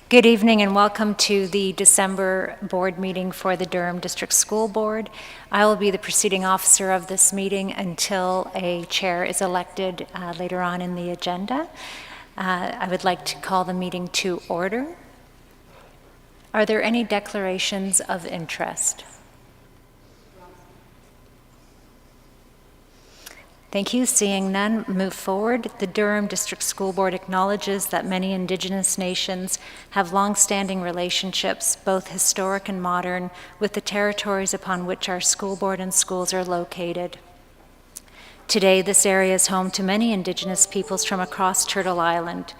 Good evening and welcome to the December board meeting for the Durham District School Board. I will be the preceding officer of this meeting until a chair is elected later on in the agenda. I would like to call the meeting to order. Are there any declarations of interest? Thank you. Seeing none, move forward. The Durham District School Board acknowledges that many Indigenous nations have long-standing relationships, both historic and modern, with the territories upon which our school board and schools are located. Today, this area is home to many Indigenous peoples from across Turtle Island.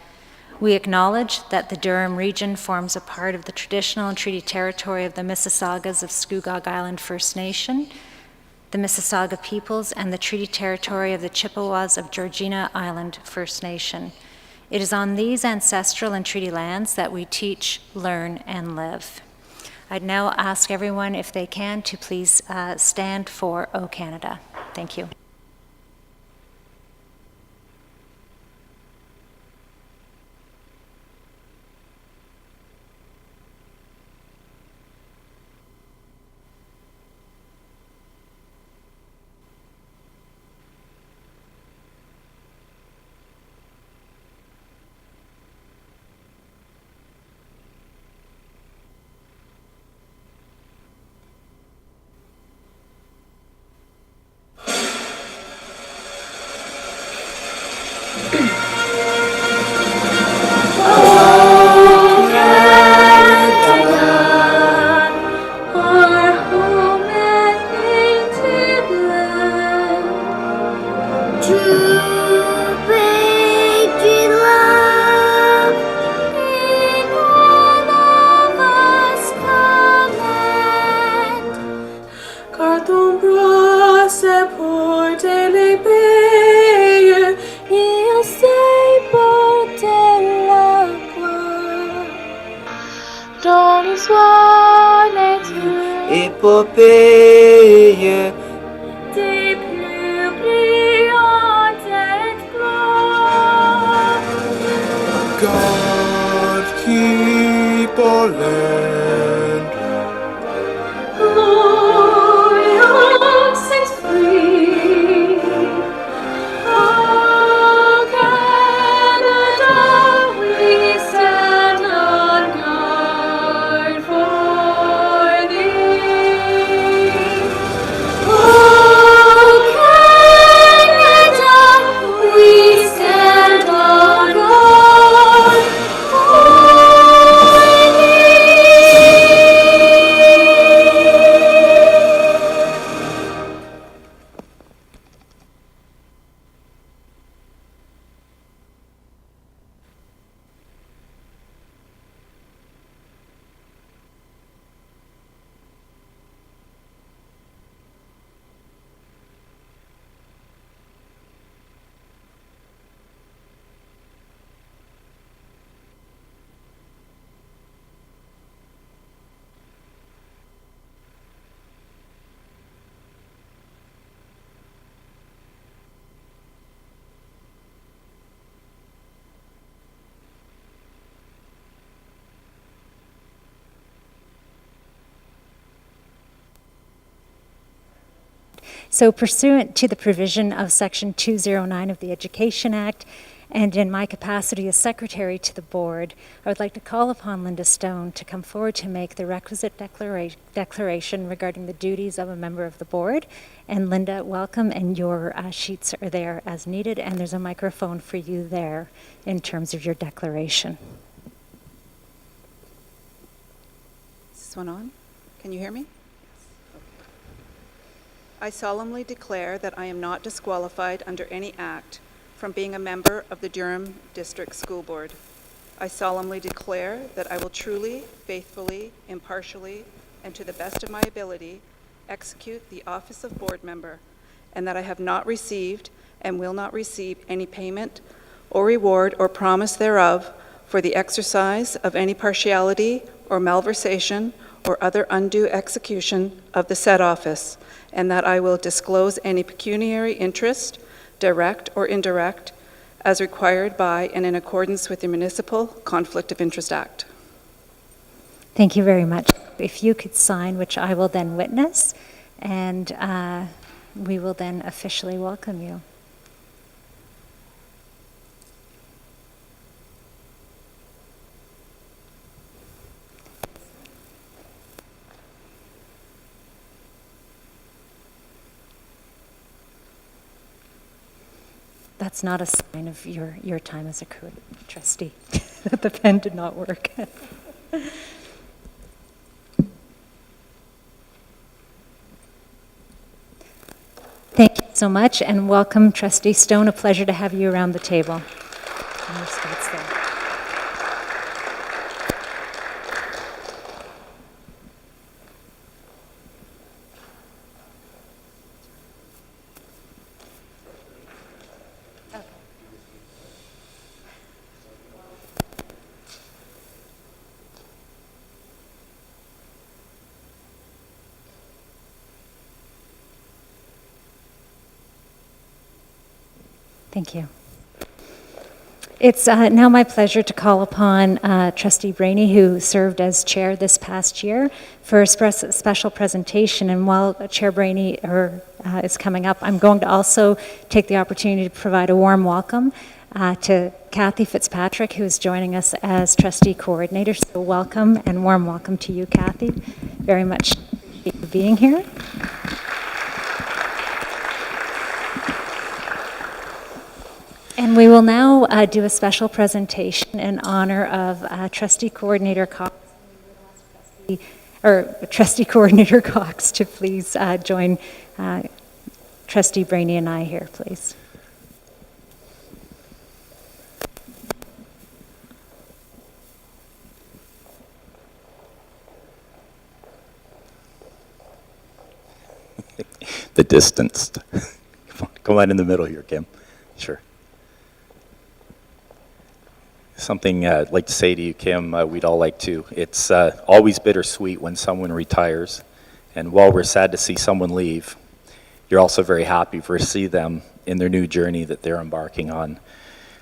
We acknowledge that the Durham region forms a part of the traditional and treaty territory of the Mississaugas of Scugog Island First Nation, the Mississauga peoples, and the treaty territory of the Chippewas of Georgina Island First Nation. It is on these ancestral and treaty lands that we teach, learn, and live. I'd now ask everyone, if they can, to please stand for O Canada. Thank you. Épopée des plus brillantes exploits. God keep our land. Glorious and free. Oh, Canada, we stand on guard for thee. Oh, Canada, we stand on guard for thee. So pursuant to the provision of Section 209 of the Education Act, and in my capacity as Secretary to the Board, I would like to call upon Linda Stone to come forward to make the requisite declaration regarding the duties of a member of the Board. And Linda, welcome, and your sheets are there as needed, and there's a microphone for you there in terms of your declaration. Is this one on? Can you hear me? I solemnly declare that I am not disqualified under any act from being a member of the Durham District School Board. I solemnly declare that I will truly, faithfully, impartially, and to the best of my ability execute the office of board member, and that I have not received and will not receive any payment or reward or promise thereof for the exercise of any partiality or malversation or other undue execution of the said office, and that I will disclose any pecuniary interest, direct or indirect, as required by and in accordance with the Municipal Conflict of Interest Act. Thank you very much. If you could sign, which I will then witness, and we will then officially welcome you. That's not a sign of your time as a trustee, that the pen did not work. Thank you so much, and welcome, Trustee Stone. A pleasure to have you around the table. And your spots there. Thank you. It's now my pleasure to call upon Trustee Brainy, who served as chair this past year, for a special presentation. And while Chair Brainy is coming up, I'm going to also take the opportunity to provide a warm welcome to Kathy Fitzpatrick, who is joining us as trustee coordinator. So welcome, and warm welcome to you, Kathy. Very much appreciate you being here. And we will now do a special presentation in honor of Trustee Coordinator Cox, Trustee Coordinator Cox to please join Trustee Brainy and I here, please. The distance. Come on in the middle here, Kim. Sure. Something I'd like to say to you, Kim, we'd all like to. It's always bittersweet when someone retires, and while we're sad to see someone leave, you're also very happy to see them in their new journey that they're embarking on.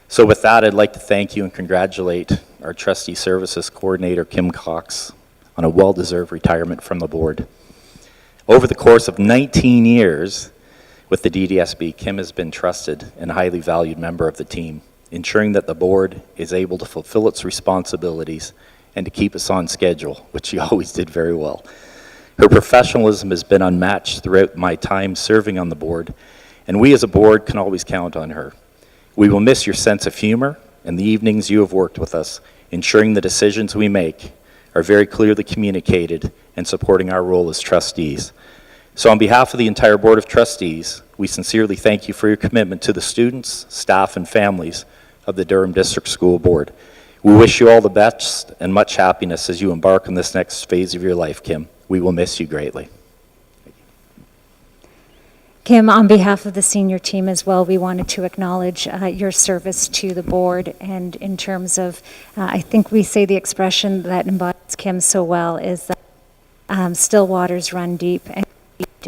So with that, I'd like to thank you and congratulate our Trustee Services Coordinator, Kim Cox, on a well-deserved retirement from the board. Over the course of 19 years with the DDSB, Kim has been trusted and a highly valued member of the team, ensuring that the board is able to fulfill its responsibilities and to keep us on schedule, which she always did very well. Her professionalism has been unmatched throughout my time serving on the board, and we as a board can always count on her. We will miss your sense of humor and the evenings you have worked with us, ensuring the decisions we make are very clearly communicated and supporting our role as trustees. So on behalf of the entire Board of Trustees, we sincerely thank you for your commitment to the students, staff, and families of the Durham District School Board. We wish you all the best and much happiness as you embark on this next phase of your life, Kim. We will miss you greatly. Kim, on behalf of the senior team as well, we wanted to acknowledge your service to the board, and in terms of, I think we say the expression that embodies Kim so well is that still waters run deep, and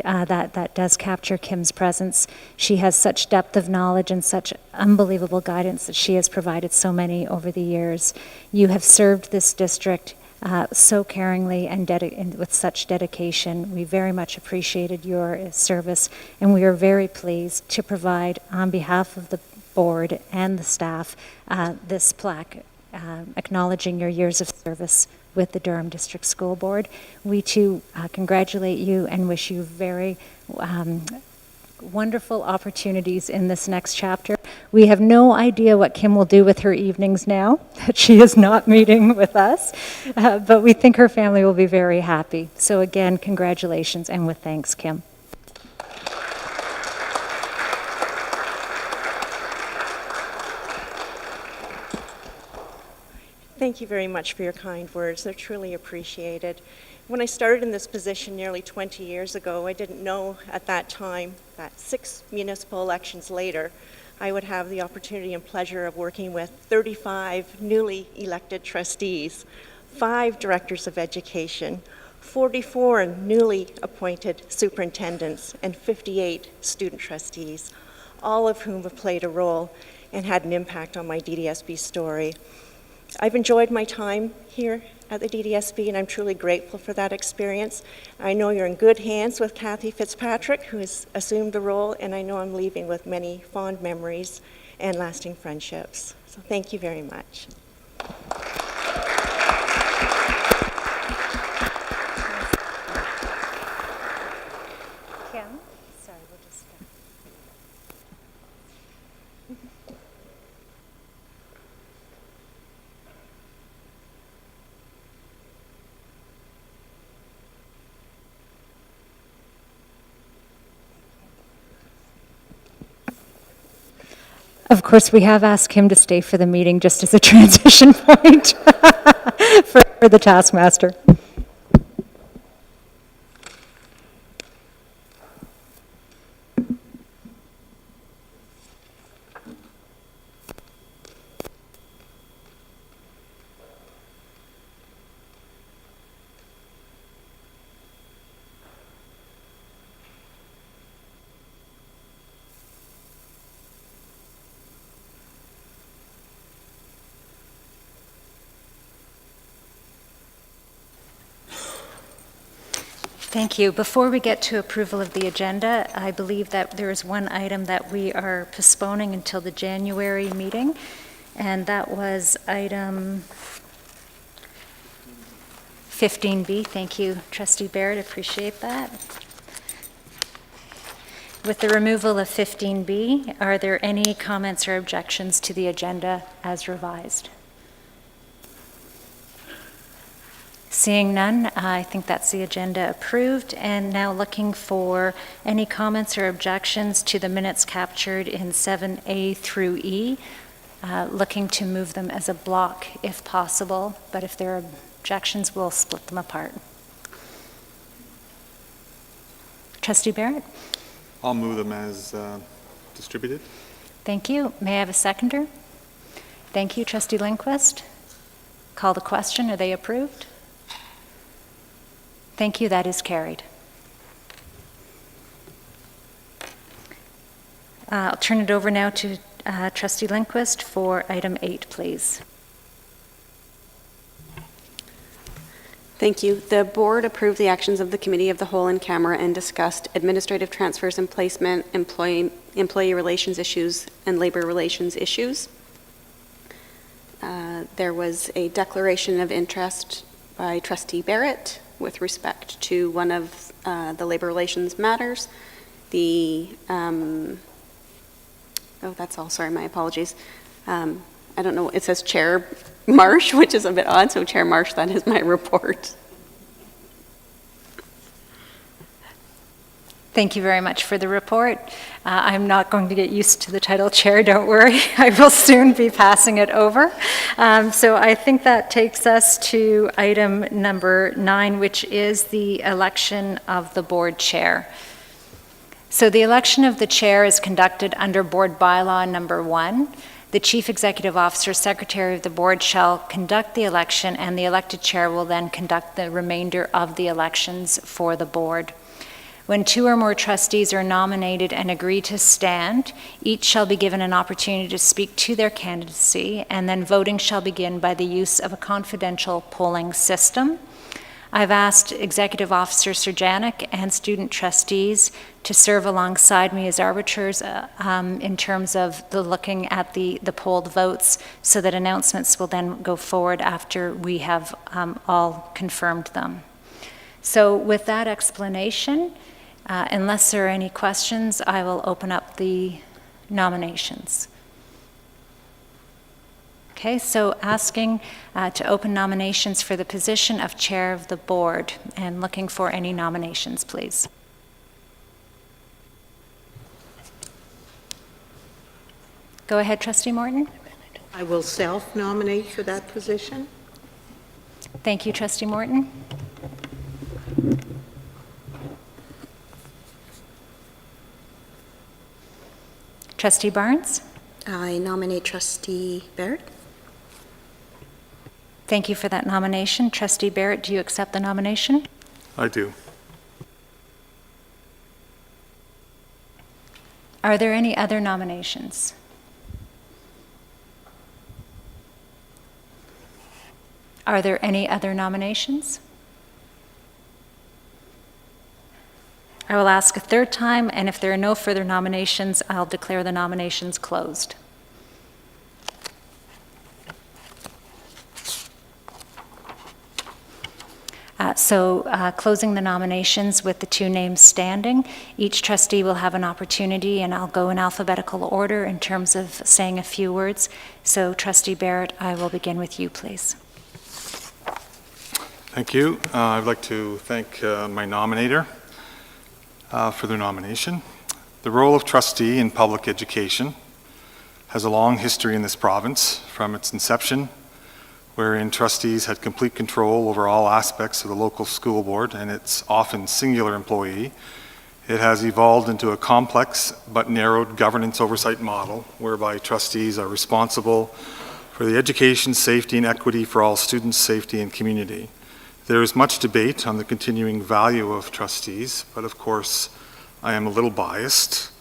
that does capture Kim's presence. She has such depth of knowledge and such unbelievable guidance that she has provided so many over the years. You have served this district so caringly and with such dedication. We very much appreciated your service, and we are very pleased to provide, on behalf of the board and the staff, this plaque acknowledging your years of service with the Durham District School Board. We too congratulate you and wish you very wonderful opportunities in this next chapter. We have no idea what Kim will do with her evenings now that she is not meeting with us, but we think her family will be very happy. So again, congratulations, and with thanks, Kim. Thank you very much for your kind words. They're truly appreciated. When I started in this position nearly 20 years ago, I didn't know at that time that 6 municipal elections later, I would have the opportunity and pleasure of working with 35 newly elected trustees, 5 directors of education, 44 newly appointed superintendents, and 58 student trustees, all of whom have played a role and had an impact on my DDSB story. I've enjoyed my time here at the DDSB, and I'm truly grateful for that experience. I know you're in good hands with Kathy Fitzpatrick, who has assumed the role, and I know I'm leaving with many fond memories and lasting friendships. So thank you very much. Kim? Sorry, we'll just... Of course, we have asked him to stay for the meeting just as a transition point for the taskmaster. Thank you. Before we get to approval of the agenda, I believe that there is one item that we are postponing until the January meeting, and that was item 15B. Thank you, Trustee Barrett, appreciate that. With the removal of 15B, are there any comments or objections to the agenda as revised? Seeing none, I think that's the agenda approved. And now looking for any comments or objections to the minutes captured in 7A through E, looking to move them as a block if possible, but if there are objections, we'll split them apart. Trustee Barrett? I'll move them as distributed. Thank you. May I have a seconder? Thank you, Trustee Lindquist. Call the question. Are they approved? Thank you. That is carried. I'll turn it over now to Trustee Lindquist for item 8, please. Thank you. The board approved the actions of the Committee of the Whole in camera and discussed administrative transfers and placement, employee relations issues, and labor relations issues. There was a declaration of interest by Trustee Barrett with respect to one of the labor relations matters. Oh, that's all. Sorry, my apologies. I don't know. It says Chair Marsh, which is a bit odd. So Chair Marsh, that is my report. Thank you very much for the report. I'm not going to get used to the title chair, don't worry. I will soon be passing it over. So I think that takes us to item number 9, which is the election of the board chair. So the election of the chair is conducted under Board Bylaw number 1. The Chief Executive Officer, Secretary of the Board shall conduct the election, and the elected chair will then conduct the remainder of the elections for the board. When 2 or more trustees are nominated and agree to stand, each shall be given an opportunity to speak to their candidacy, and then voting shall begin by the use of a confidential polling system. I've asked Executive Officer Sir Janik and student trustees to serve alongside me as arbiters in terms of looking at the polled votes, so that announcements will then go forward after we have all confirmed them. So with that explanation, unless there are any questions, I will open up the nominations. Okay, so asking to open nominations for the position of chair of the board, and looking for any nominations, please. Go ahead, Trustee Morton. I will self-nominate for that position. Thank you, Trustee Morton. Trustee Barnes. I nominate Trustee Barrett. Thank you for that nomination. Trustee Barrett, do you accept the nomination? I do. Are there any other nominations? Are there any other nominations? I will ask a third time, and if there are no further nominations, I'll declare the nominations closed. Closing the nominations with the two names standing, each trustee will have an opportunity, and I'll go in alphabetical order in terms of saying a few words. So Trustee Barrett, I will begin with you, please. Thank you. I'd like to thank my nominator for their nomination. The role of trustee in public education has a long history in this province from its inception, wherein trustees had complete control over all aspects of the local school board and its often singular employee. It has evolved into a complex but narrowed governance oversight model whereby trustees are responsible for the education, safety, and equity for all students, safety, and community. There is much debate on the continuing value of trustees, but of course, I am a little biased.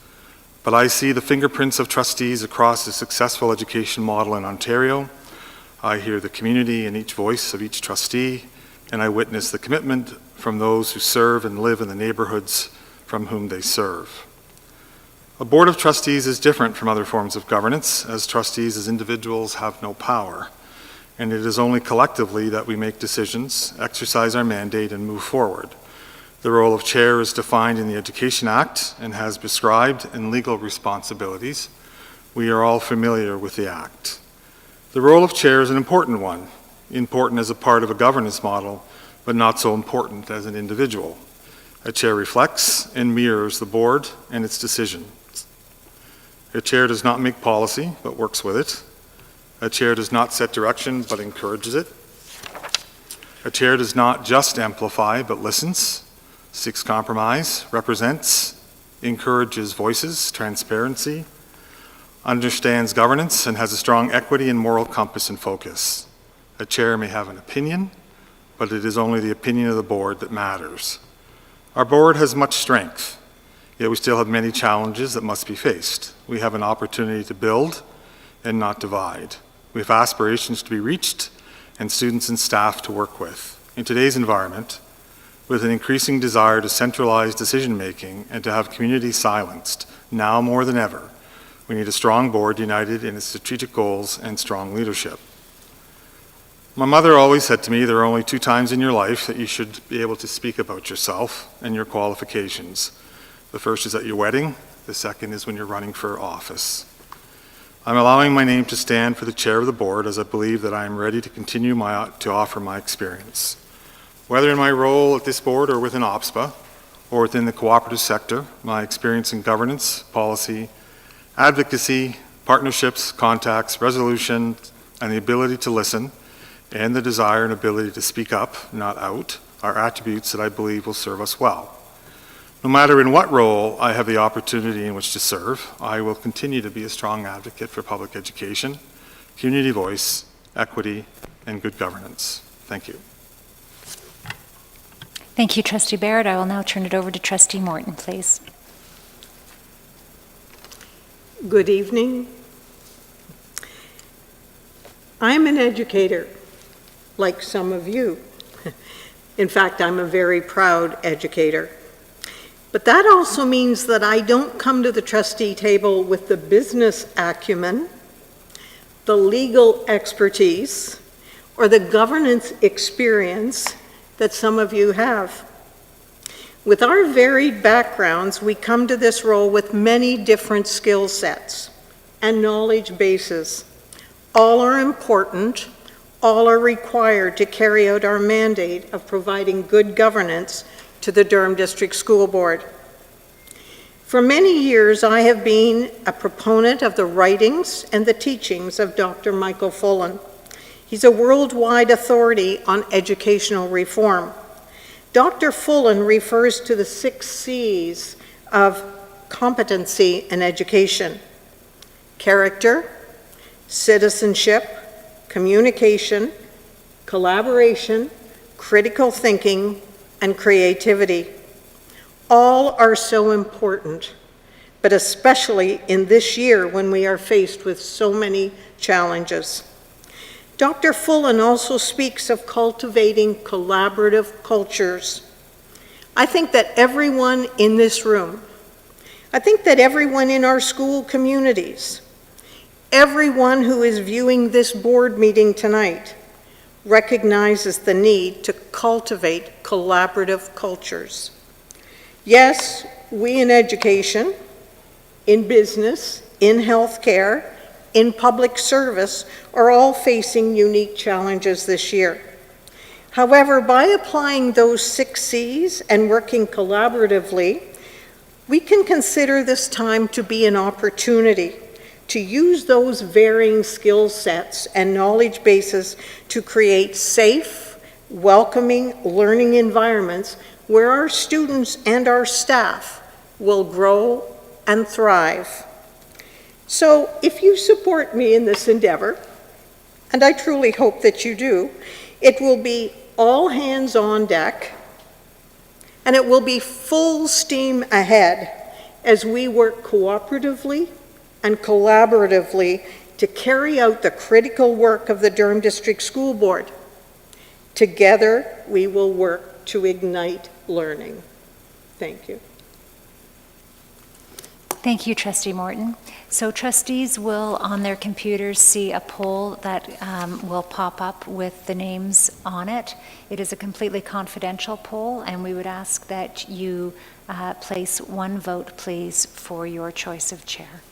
But I see the fingerprints of trustees across the successful education model in Ontario. I hear the community in each voice of each trustee, and I witness the commitment from those who serve and live in the neighborhoods from whom they serve. A board of trustees is different from other forms of governance, as trustees as individuals have no power, and it is only collectively that we make decisions, exercise our mandate, and move forward. The role of chair is defined in the Education Act and has prescribed and legal responsibilities. We are all familiar with the Act. The role of chair is an important one, important as a part of a governance model, but not so important as an individual. A chair reflects and mirrors the board and its decisions. A chair does not make policy, but works with it. A chair does not set direction, but encourages it. A chair does not just amplify, but listens, seeks compromise, represents, encourages voices, transparency, understands governance, and has a strong equity and moral compass and focus. A chair may have an opinion, but it is only the opinion of the board that matters. Our board has much strength, yet we still have many challenges that must be faced. We have an opportunity to build and not divide. We have aspirations to be reached and students and staff to work with. In today's environment, with an increasing desire to centralize decision-making and to have community silenced, now more than ever, we need a strong board united in its strategic goals and strong leadership. My mother always said to me, there are only 2 times in your life that you should be able to speak about yourself and your qualifications. The first is at your wedding, the second is when you're running for office. I'm allowing my name to stand for the chair of the board as I believe that I am ready to continue to offer my experience. Whether in my role at this board or within OPSPA or within the cooperative sector, my experience in governance, policy, advocacy, partnerships, contacts, resolution, and the ability to listen, and the desire and ability to speak up, not out, are attributes that I believe will serve us well. No matter in what role I have the opportunity in which to serve, I will continue to be a strong advocate for public education, community voice, equity, and good governance. Thank you. Thank you, Trustee Barrett. I will now turn it over to Trustee Morton, please. Good evening. I'm an educator, like some of you. In fact, I'm a very proud educator. But that also means that I don't come to the trustee table with the business acumen, the legal expertise, or the governance experience that some of you have. With our varied backgrounds, we come to this role with many different skill sets and knowledge bases. All are important, all are required to carry out our mandate of providing good governance to the Durham District School Board. For many years, I have been a proponent of the writings and the teachings of Dr. Michael Fullan. He's a worldwide authority on educational reform. Dr. Fullan refers to the 6 C's of competency in education: character, citizenship, communication, collaboration, critical thinking, and creativity. All are so important, but especially in this year when we are faced with so many challenges. Dr. Fullen also speaks of cultivating collaborative cultures. I think that everyone in this room, I think that everyone in our school communities, everyone who is viewing this board meeting tonight recognizes the need to cultivate collaborative cultures. Yes, we in education, in business, in healthcare, in public service are all facing unique challenges this year. However, by applying those 6 C's and working collaboratively, we can consider this time to be an opportunity to use those varying skill sets and knowledge bases to create safe, welcoming learning environments where our students and our staff will grow and thrive. So if you support me in this endeavor, and I truly hope that you do, it will be all hands on deck, and it will be full steam ahead as we work cooperatively and collaboratively to carry out the critical work of the Durham District School Board. Together, we will work to ignite learning. Thank you. Thank you, Trustee Morton. So trustees will, on their computers, see a poll that will pop up with the names on it. It is a completely confidential poll, and we would ask that you place one vote, please, for your choice of chair.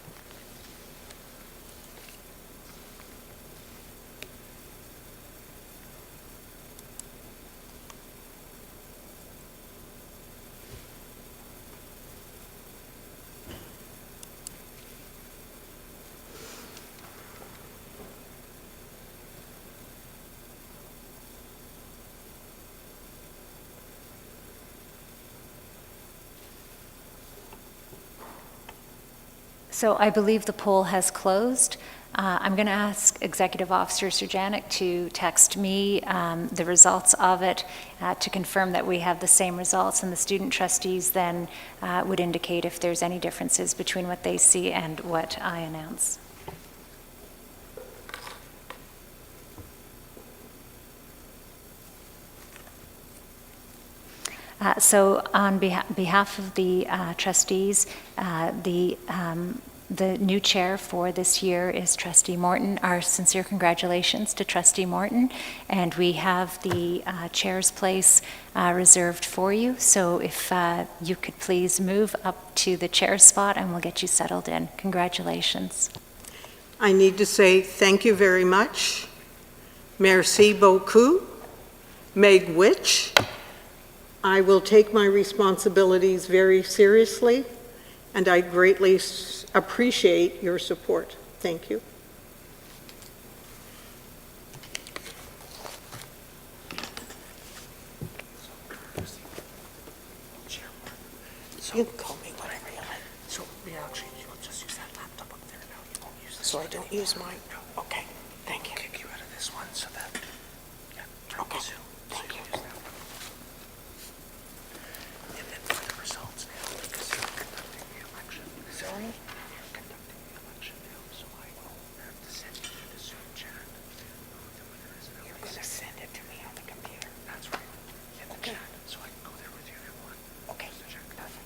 So I believe the poll has closed. I'm going to ask Executive Officer Surjanic to text me the results of it to confirm that we have the same results, and the student trustees then would indicate if there's any differences between what they see and what I announce. So on behalf of the trustees, the new chair for this year is Trustee Morton. Our sincere congratulations to Trustee Morton, and we have the chair's place reserved for you. So if you could please move up to the chair spot and we'll get you settled in. Congratulations. I need to say thank you very much. Merci beaucoup. Meg Witch. I will take my responsibilities very seriously, and I greatly appreciate your support. Thank you. So you can call me whatever you like. So we actually, you'll just use that laptop up there now. You won't use this. So I don't use mine? No. Okay. Thank you. Kick you out of this one so that, yeah. Okay. Zoom. Thank you. And then for the results now, because you're conducting the election. Sorry? You're conducting the election now, so I will have to send you to the Zoom chat. The winner is an You're going to send it to me on the computer? That's right. In the chat, so I can go there with you if you want. Okay. Just to check. Perfect.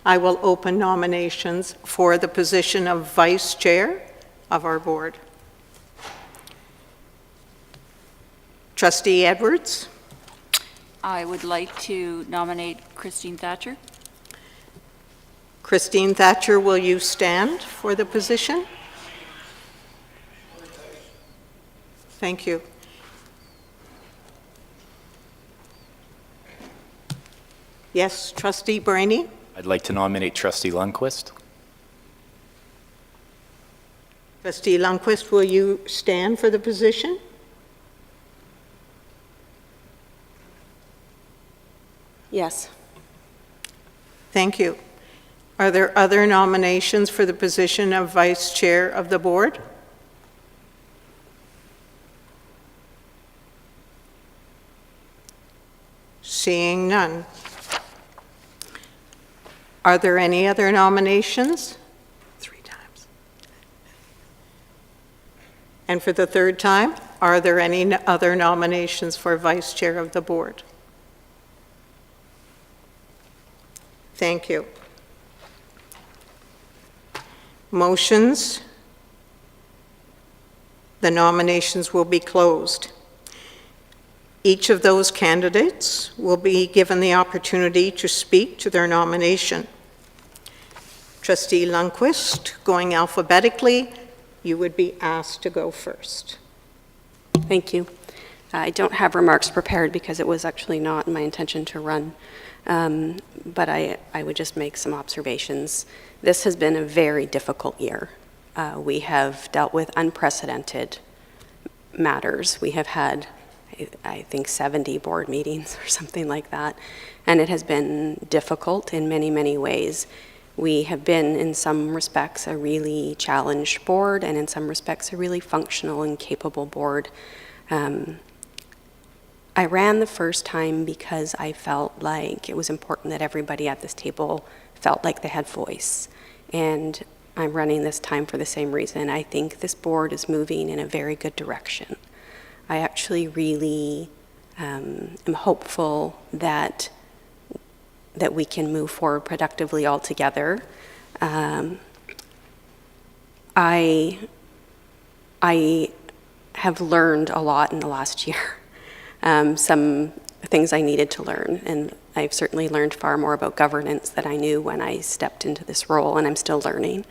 I will open nominations for the position of Vice Chair of our board. Trustee Edwards? I would like to nominate Christine Thatcher. Christine Thatcher, will you stand for the position? Thank you. Yes, Trustee Brainy? I'd like to nominate Trustee Lundquist. Trustee Lundquist, will you stand for the position? Yes. Thank you. Are there other nominations for the position of Vice Chair of the Board? Seeing none. Are there any other nominations? 3 times. And for the third time, are there any other nominations for Vice Chair of the Board? Thank you. Motions. The nominations will be closed. Each of those candidates will be given the opportunity to speak to their nomination. Trustee Lundquist, going alphabetically, you would be asked to go first. Thank you. I don't have remarks prepared because it was actually not my intention to run, but I would just make some observations. This has been a very difficult year. We have dealt with unprecedented matters. We have had, I think, 70 board meetings or something like that, and it has been difficult in many, many ways. We have been, in some respects, a really challenged board, and in some respects, a really functional and capable board. I ran the first time because I felt like it was important that everybody at this table felt like they had voice. And I'm running this time for the same reason. I think this board is moving in a very good direction. I actually really am hopeful that we can move forward productively all together. I have learned a lot in the last year. Some things I needed to learn, and I've certainly learned far more about governance than I knew when I stepped into this role, and I'm still learning.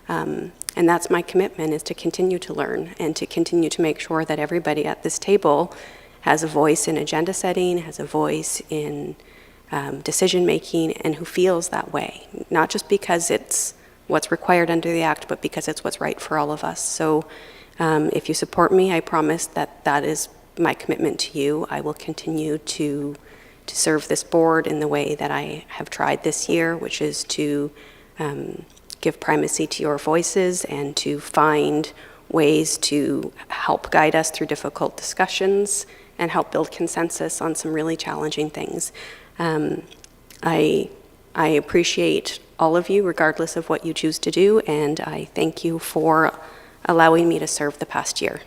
And that's my commitment, is to continue to learn and to continue to make sure that everybody at this table has a voice in agenda setting, has a voice in decision making, and who feels that way, not just because it's what's required under the Act, but because it's what's right for all of us. So if you support me, I promise that that is my commitment to you. I will continue to serve this board in the way that I have tried this year, which is to give primacy to your voices and to find ways to help guide us through difficult discussions and help build consensus on some really challenging things. I appreciate all of you, regardless of what you choose to do, and I thank you for allowing me to serve the past year.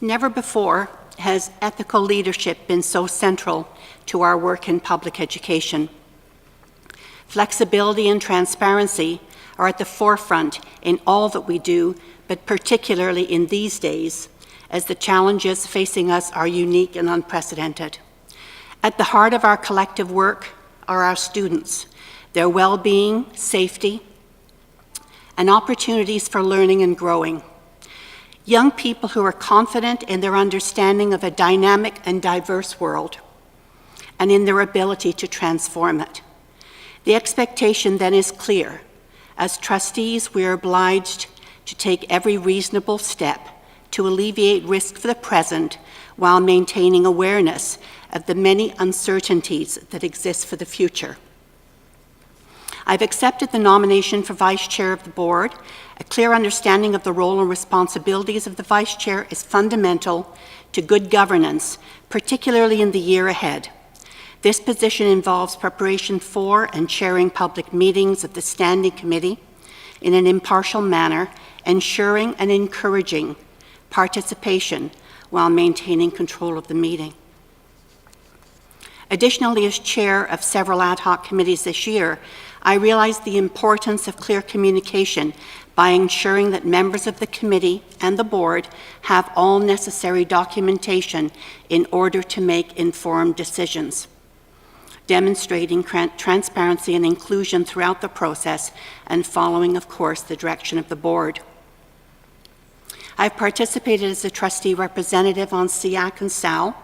Never before has ethical leadership been so central to our work in public education. Flexibility and transparency are at the forefront in all that we do, but particularly in these days, as the challenges facing us are unique and unprecedented. At the heart of our collective work are our students, their well-being, safety, and opportunities for learning and growing. Young people who are confident in their understanding of a dynamic and diverse world, and in their ability to transform it. The expectation then is clear. As trustees, we are obliged to take every reasonable step to alleviate risk for the present while maintaining awareness of the many uncertainties that exist for the future. I've accepted the nomination for Vice Chair of the Board. A clear understanding of the role and responsibilities of the Vice Chair is fundamental to good governance, particularly in the year ahead. This position involves preparation for and chairing public meetings of the Standing Committee in an impartial manner ensuring and encouraging participation while maintaining control of the meeting. Additionally, as chair of several ad hoc committees this year, I realized the importance of clear communication by ensuring that members of the committee and the board have all necessary documentation in order to make informed decisions, demonstrating transparency and inclusion throughout the process and following, of course, the direction of the board. I've participated as a trustee representative on SEAC and SAL,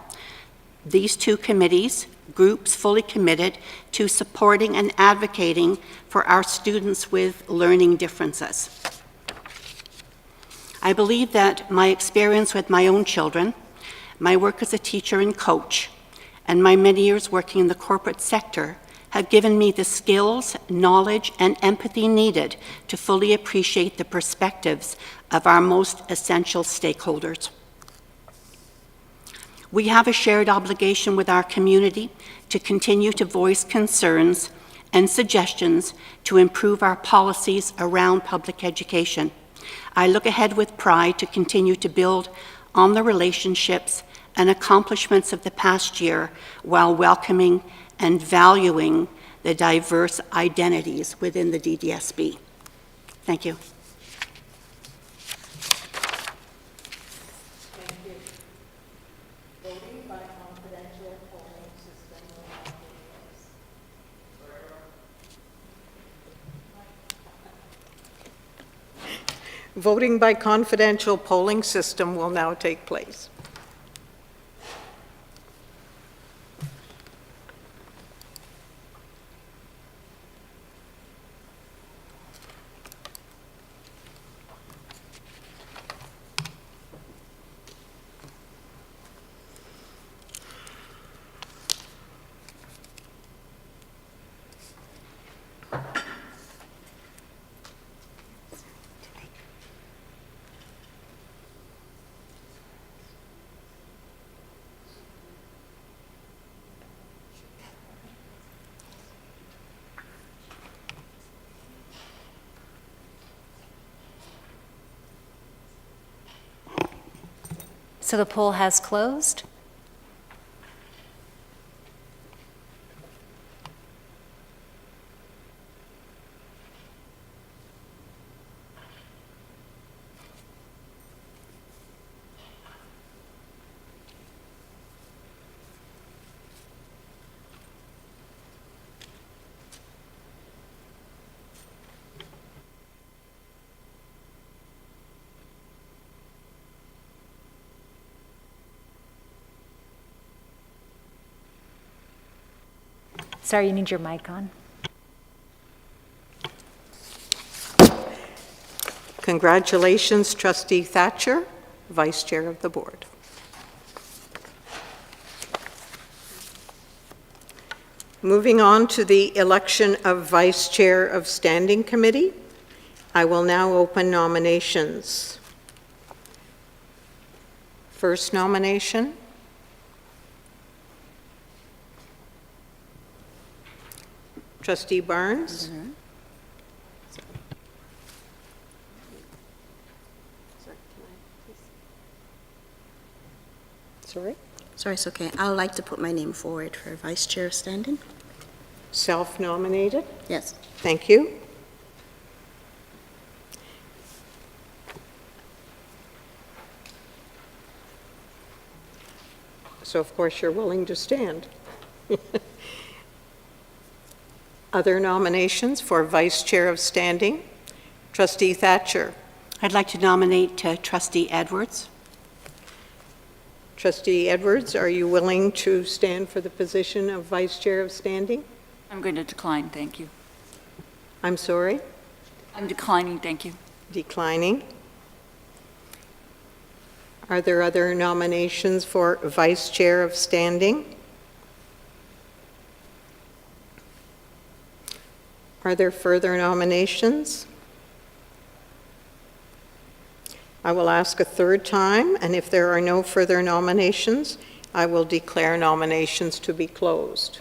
these two committees, groups fully committed to supporting and advocating for our students with learning differences. I believe that my experience with my own children, my work as a teacher and coach, and my many years working in the corporate sector have given me the skills, knowledge, and empathy needed to fully appreciate the perspectives of our most essential stakeholders. We have a shared obligation with our community to continue to voice concerns and suggestions to improve our policies around public education. I look ahead with pride to continue to build on the relationships and accomplishments of the past year while welcoming and valuing the diverse identities within the DDSB. Thank you. Voting by confidential polling system will now take place. So the poll has closed. Sorry, you need your mic on. Congratulations, Trustee Thatcher, Vice Chair of the Board. Moving on to the election of Vice Chair of Standing Committee, I will now open nominations. First nomination. Trustee Barnes. Sorry? Sorry, it's okay. I would like to put my name forward for Vice Chair standing. Self-nominated? Yes. Thank you. So, of course, you're willing to stand. Other nominations for Vice Chair of Standing? Trustee Thatcher. I'd like to nominate Trustee Edwards. Trustee Edwards, are you willing to stand for the position of Vice Chair of Standing? I'm going to decline, thank you. I'm sorry? I'm declining, thank you. Declining. Are there other nominations for Vice Chair of Standing? Are there further nominations? I will ask a third time, and if there are no further nominations, I will declare nominations to be closed.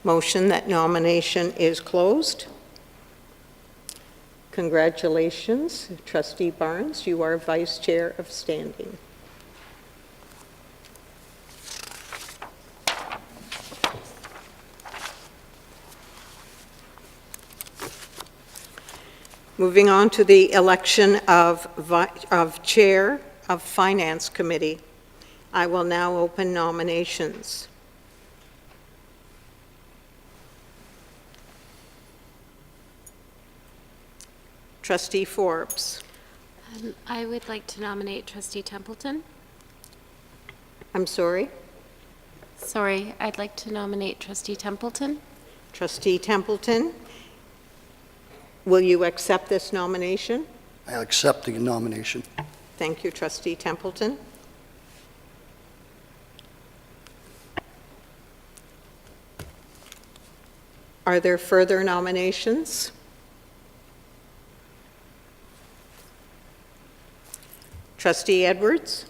Motion that nomination is closed. Congratulations, Trustee Barnes, you are Vice Chair of Standing. Moving on to the election of Chair of Finance Committee. I will now open nominations. Trustee Forbes. I would like to nominate Trustee Templeton. I'm sorry? Sorry, I'd like to nominate Trustee Templeton. Trustee Templeton, will you accept this nomination? I accept the nomination. Thank you, Trustee Templeton. Are there further nominations? Trustee Edwards?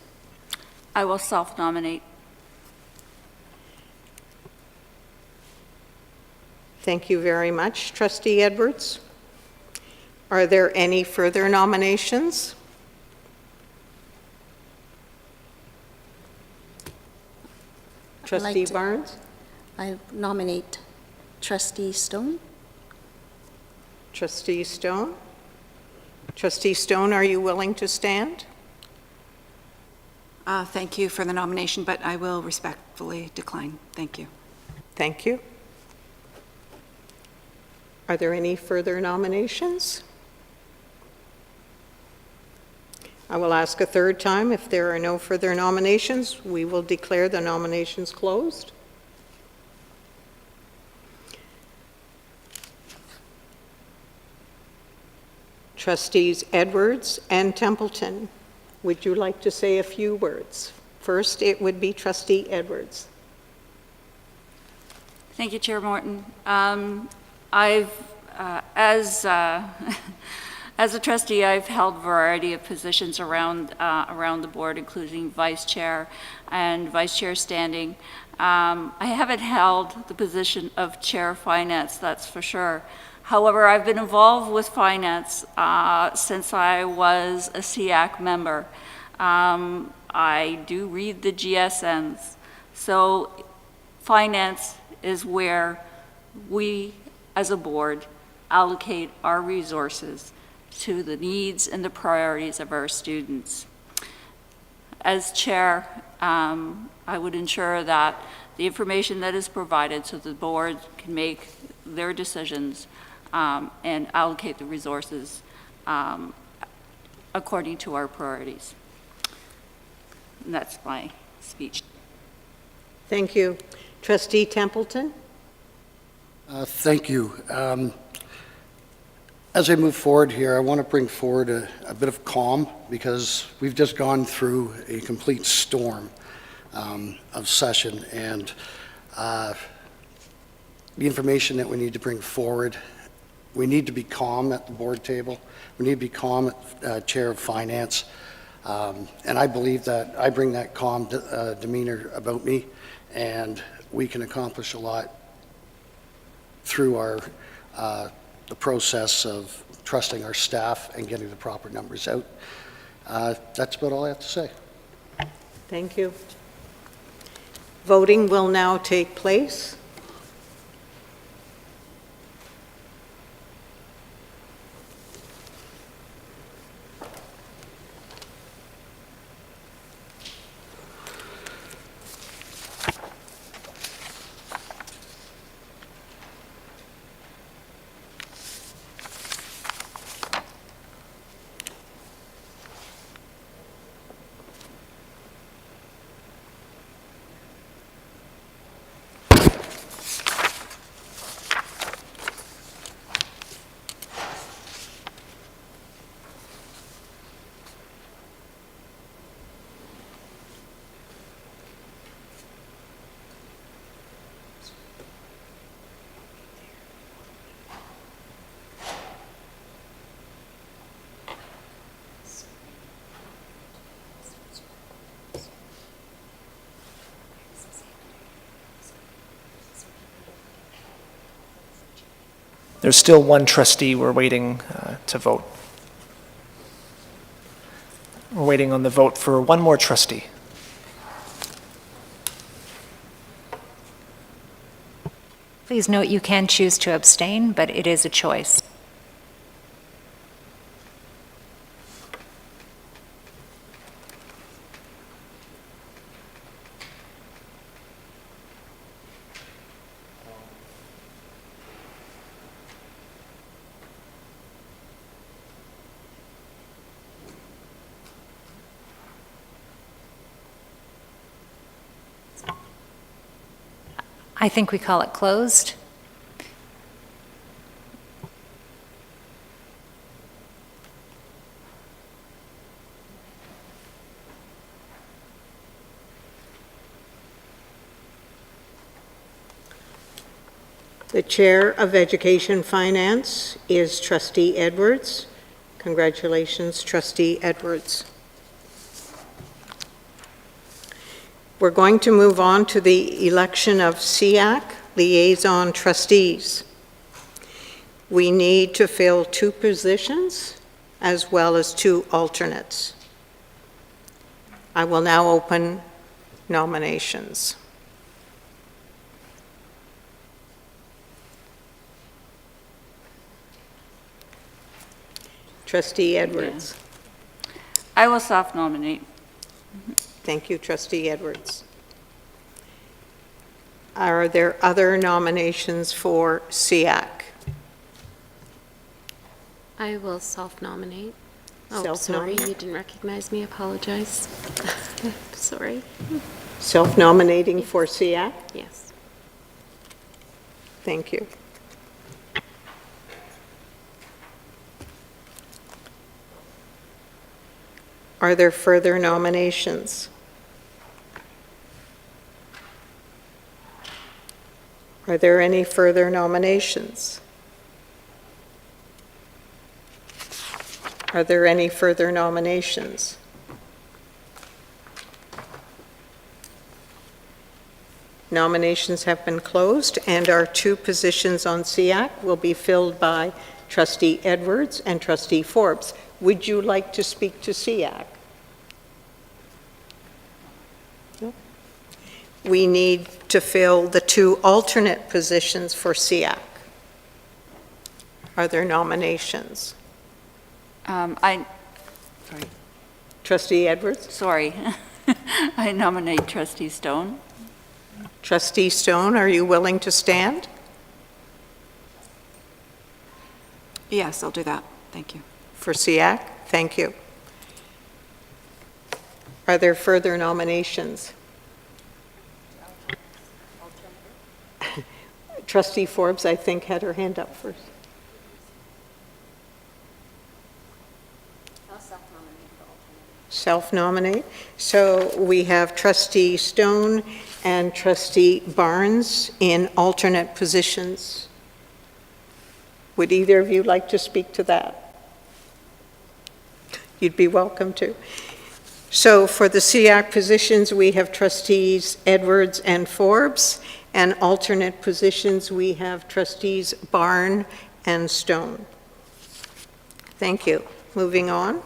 I will self-nominate. Thank you very much, Trustee Edwards. Are there any further nominations? Trustee Barnes? I nominate Trustee Stone. Trustee Stone? Trustee Stone, are you willing to stand? Thank you for the nomination, but I will respectfully decline. Thank you. Thank you. Are there any further nominations? I will ask a third time. If there are no further nominations, we will declare the nominations closed. Trustees Edwards and Templeton, would you like to say a few words? First, it would be Trustee Edwards. Thank you, Chair Morton. I've, as a trustee, I've held a variety of positions around the board, including vice chair and vice chair standing. I haven't held the position of chair of finance, that's for sure. However, I've been involved with finance since I was a SEAC member. I do read the GSNs. So finance is where we, as a board, allocate our resources to the needs and the priorities of our students. As chair, I would ensure that the information that is provided so the board can make their decisions and allocate the resources according to our priorities. And that's my speech. Thank you. Trustee Templeton? Thank you. As I move forward here, I want to bring forward a bit of calm because we've just gone through a complete storm of session, and the information that we need to bring forward, we need to be calm at the board table. We need to be calm at Chair of Finance. And I believe that I bring that calm demeanor about me, and we can accomplish a lot through our the process of trusting our staff and getting the proper numbers out. That's about all I have to say. Thank you. Voting will now take place. There's still one trustee we're waiting to vote. We're waiting on the vote for one more trustee. Please note you can choose to abstain, but it is a choice. I think we call it closed. The Chair of Education Finance is Trustee Edwards. Congratulations, Trustee Edwards. We're going to move on to the election of SEAC Liaison Trustees. We need to fill 2 positions as well as 2 alternates. I will now open nominations. Trustee Edwards. I will self-nominate. Thank you, Trustee Edwards. Are there other nominations for SEAC? I will self-nominate. Oh, sorry, Self-nominate? you didn't recognize me. Apologize. Sorry. Self-nominating for SEAC? Yes. Thank you. Are there further nominations? Are there any further nominations? Are there any further nominations? Nominations have been closed, and our 2 positions on SEAC will be filled by Trustee Edwards and Trustee Forbes. Would you like to speak to SEAC? No? We need to fill the 2 alternate positions for SEAC. Are there nominations? Trustee Edwards? Sorry. I nominate Trustee Stone. Trustee Stone, are you willing to stand? Yes, I'll do that. Thank you. For SEAC? Thank you. Are there further nominations? Trustee Forbes, I think, had her hand up first. Self-nominate. So we have Trustee Stone and Trustee Barnes in alternate positions. Would either of you like to speak to that? You'd be welcome to. So for the SEAC positions, we have Trustees Edwards and Forbes, and alternate positions, we have Trustees Barn and Stone. Thank you. Moving on.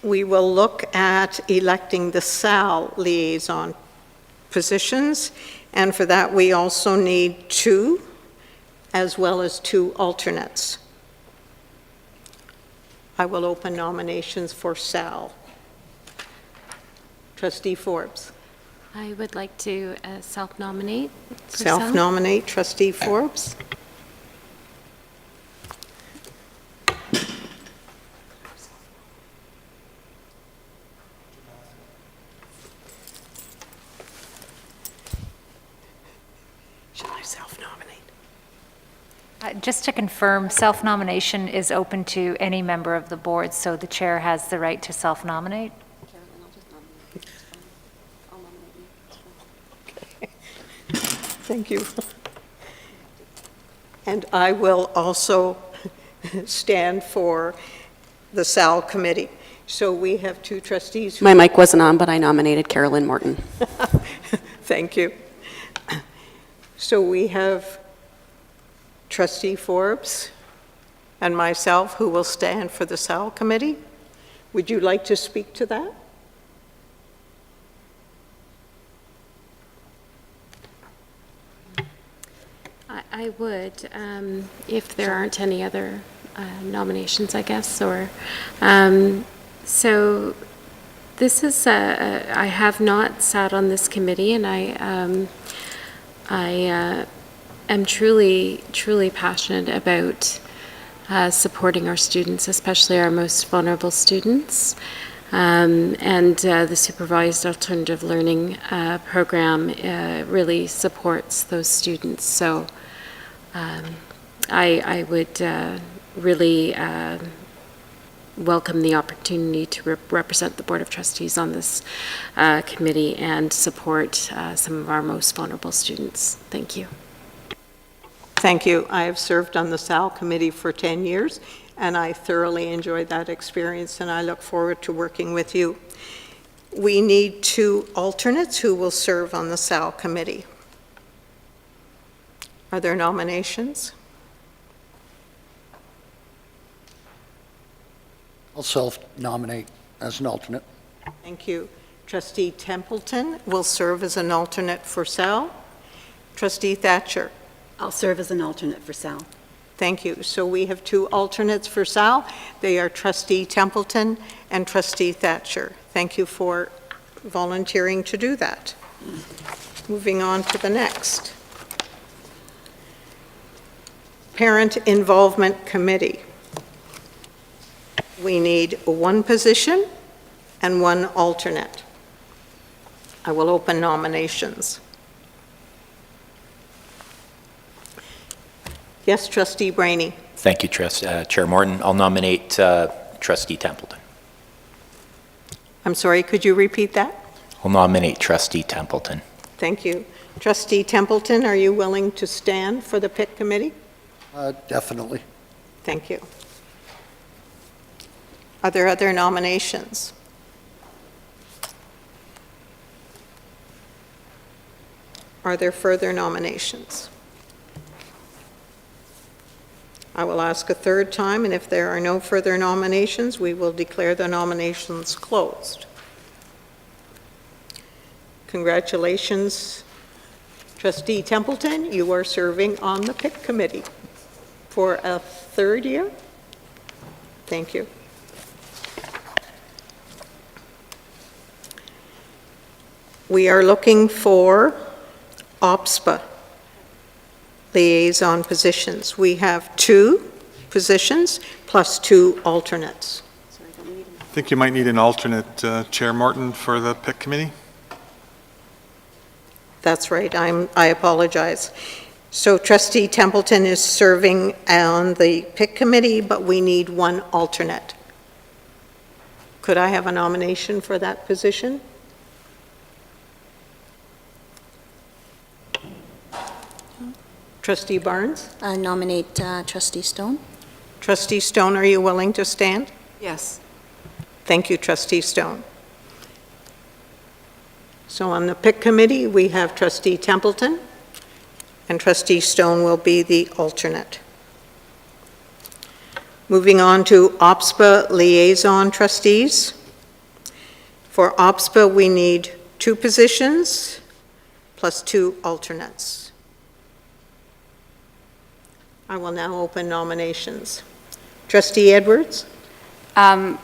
We will look at electing the SAL liaison positions, and for that we also need 2 as well as 2 alternates. I will open nominations for SAL. Trustee Forbes. I would like to self-nominate. for Self-nominate Trustee Forbes. Shall I self-nominate? Just to confirm, self-nomination is open to any member of the board, so the chair has the right to self-nominate. Thank you. And I will also stand for the SAL committee. So we have 2 trustees. My mic wasn't on, but I nominated Carolyn Morton. Thank you. So we have Trustee Forbes and myself who will stand for the SAL committee. Would you like to speak to that? I would, if there aren't any other nominations, I guess, or, so this is, I have not sat on this committee, and I am truly, truly passionate about supporting our students, especially our most vulnerable students. And the supervised alternative learning program really supports those students. So I would really welcome the opportunity to represent the Board of Trustees on this committee and support some of our most vulnerable students. Thank you. Thank you. I have served on the SAL committee for 10 years, and I thoroughly enjoyed that experience, and I look forward to working with you. We need 2 alternates who will serve on the SAL committee. Are there nominations? I'll self-nominate as an alternate. Thank you. Trustee Templeton will serve as an alternate for SAL. Trustee Thatcher. I'll serve as an alternate for Sal. Thank you. So we have 2 alternates for SAL. They are Trustee Templeton and Trustee Thatcher. Thank you for volunteering to do that. Moving on to the next. Parent Involvement Committee. We need 1 position and 1 alternate. I will open nominations. Yes, Trustee Brainy. Thank you, Chair Morton. I'll nominate Trustee Templeton. I'm sorry, could you repeat that? I'll nominate Trustee Templeton. Thank you. Trustee Templeton, are you willing to stand for the PIC committee? Definitely. Thank you. Are there other nominations? Are there further nominations? I will ask a 3rd time, and if there are no further nominations, we will declare the nominations closed. Congratulations, Trustee Templeton. You are serving on the PIC committee for a 3rd year. Thank you. We are looking for OPSPA liaison positions. We have 2 positions plus 2 alternates. I think you might need an alternate, Chair Morton, for the PIC committee. That's right. I apologize. So Trustee Templeton is serving on the PIC committee, but we need 1 alternate. Could I have a nomination for that position? Trustee Barnes? I nominate Trustee Stone. Trustee Stone, are you willing to stand? Yes. Thank you, Trustee Stone. So on the PIC committee, we have Trustee Templeton, and Trustee Stone will be the alternate. Moving on to OPSPA liaison trustees. For OPSPA, we need 2 positions plus 2 alternates. I will now open nominations. Trustee Edwards? Chair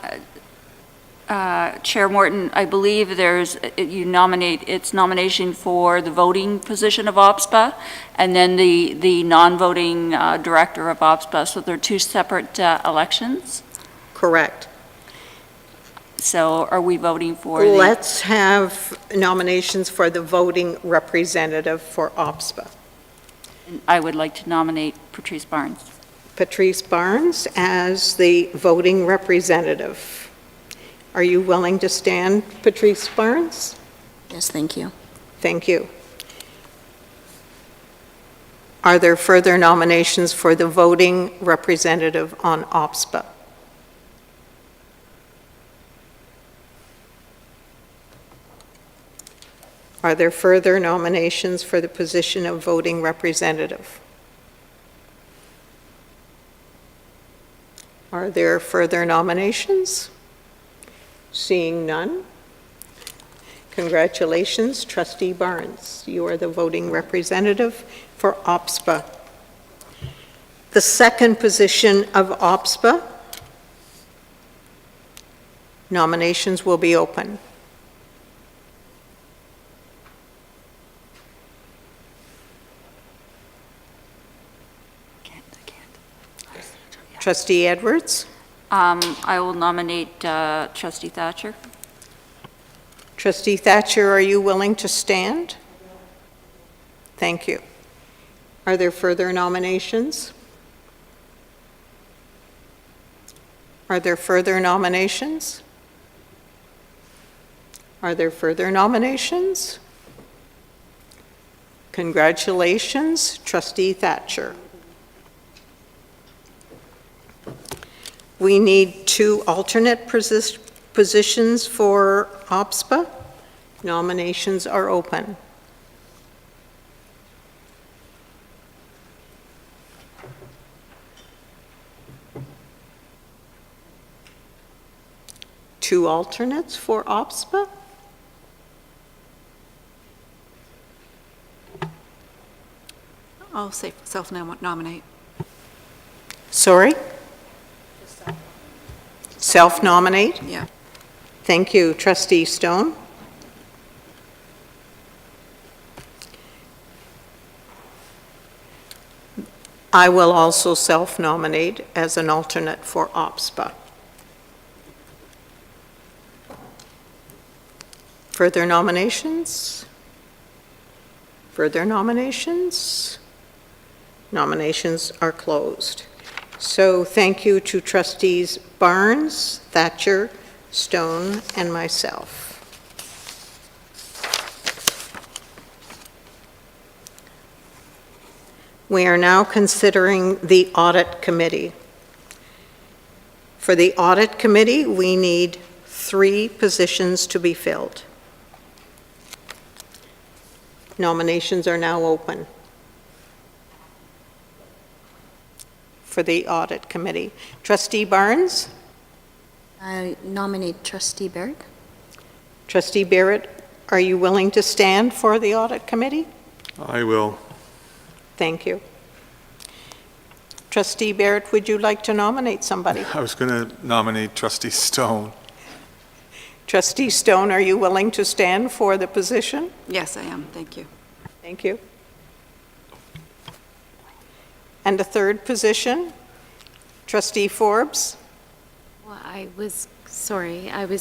Morton, I believe it's nomination for the voting position of OPSPA, and then the non-voting director of OPSPA, so they're 2 separate elections? Correct. So are we voting for Let's have nominations for the voting representative for OPSPA. I would like to nominate Patrice Barnes. Patrice Barnes as the voting representative. Are you willing to stand, Patrice Barnes? Yes, thank you. Thank you. Are there further nominations for the voting representative on OPSPA? Are there further nominations for the position of voting representative? Are there further nominations? Seeing none. Congratulations, Trustee Barnes. You are the voting representative for OPSPA. The second position of OPSPA, nominations will be open. Trustee Edwards? I will nominate Trustee Thatcher. Trustee Thatcher, are you willing to stand? Thank you. Are there further nominations? Are there further nominations? Are there further nominations? Congratulations, Trustee Thatcher. We need 2 alternate positions for OPSPA. Nominations are open. Two alternates for OPSPA. I'll say self-nominate. Sorry? Self-nominate? Yeah. Thank you, Trustee Stone. I will also self-nominate as an alternate for OPSPA. Further nominations? Further nominations? Nominations are closed. So thank you to Trustees Barnes, Thatcher, Stone, and myself. We are now considering the Audit Committee. For the Audit Committee, we need 3 positions to be filled. Nominations are now open for the Audit Committee. Trustee Barnes? I nominate Trustee Barrett. Trustee Barrett, are you willing to stand for the Audit Committee? I will. Thank you. Trustee Barrett, would you like to nominate somebody? I was going to nominate Trustee Stone. Trustee Stone, are you willing to stand for the position? Yes, I am. Thank you. Thank you. And a third position? Trustee Forbes? Well, I was